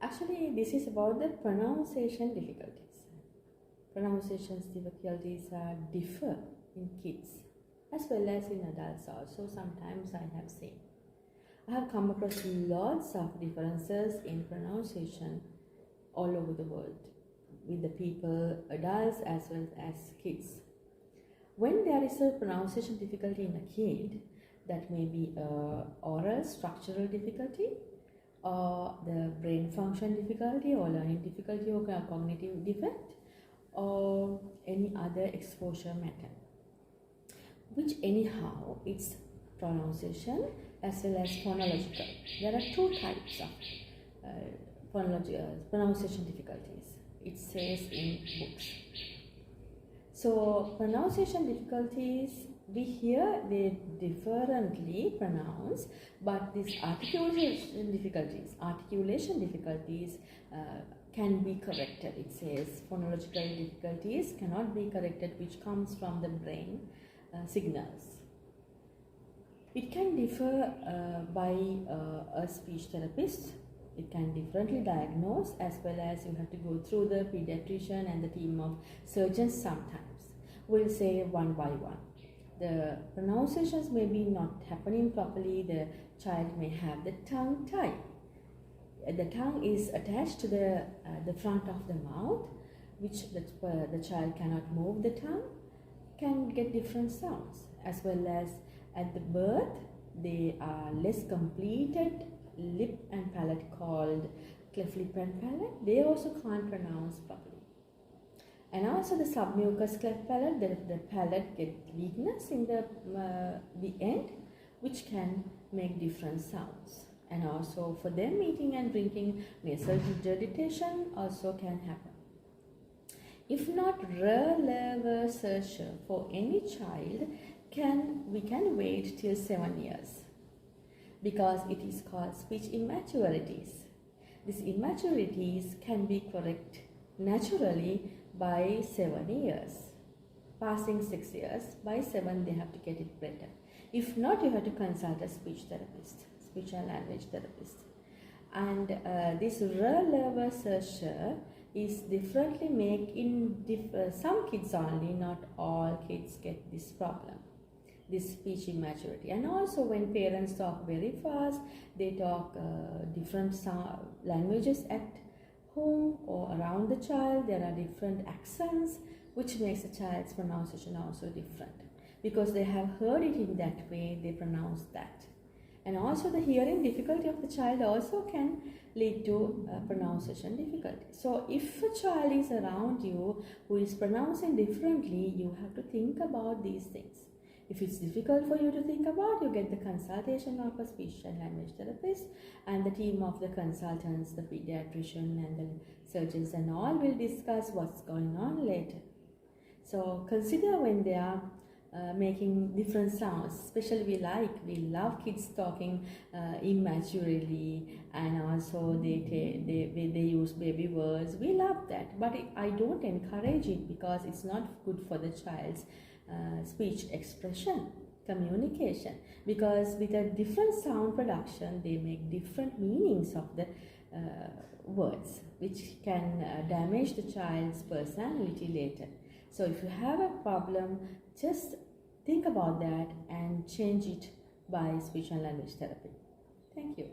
Actually, this is about the pronunciation difficulties. Pronunciation difficulties differ in kids as well as in adults also. Sometimes I have seen. I have come across lots of differences in pronunciation all over the world with the people, adults as well as kids. When there is a pronunciation difficulty in a kid, that may be oral structural difficulty, or the brain function difficulty, or learning difficulty, or cognitive defect, or any other exposure matter, which anyhow it's pronunciation as well as phonological. There are two types of pronunciation difficulties, it says in books. So pronunciation difficulties, we hear they differently pronounce, but these articulation difficulties can be corrected. It says phonological difficulties cannot be corrected, which comes from the brain signals. It can differ by a speech therapist. It can differently diagnose, as well as you have to go through the pediatrician and the team of surgeons sometimes. We'll say one by one. The pronunciations may be not happening properly. The child may have the tongue tied. The tongue is attached to the front of the mouth, which the child cannot move the tongue, can get different sounds, as well as at the birth they are less completed lip and palate called cleft lip and palate. They also can't pronounce properly. And also the submucous cleft palate, the palate get weakness in the end, which can make different sounds. And also for them, eating and drinking, nasal regurgitation also can happen. If not level searcher for any child, we can wait till 7 years, because it is called speech immaturities. These immaturities can be corrected naturally by 7 years. Passing 6 years, by 7 they have to get it better. If not, you have to consult a speech therapist, speech and language therapist. And this level searcher is differently made in some kids only, not all kids get this problem, this speech immaturity. And also when parents talk very fast, they talk different languages at home or around the child, there are different accents, which makes the child's pronunciation also different, because they have heard it in that way, they pronounce that. And also the hearing difficulty of the child also can lead to pronunciation difficulty. So if a child is around you who is pronouncing differently, you have to think about these things. If it's difficult for you to think about, you get the consultation of a speech and language therapist, and the team of the consultants, the pediatrician and the surgeons and all will discuss what's going on later. So consider when they are making different sounds, especially we love kids talking immaturely, and also they use baby words. We love that, but I don't encourage it, because it's not good for the child's speech expression, communication, because with a different sound production they make different meanings of the words, which can damage the child's personality later. So if you have a problem, just think about that and change it by speech and language therapy. Thank you.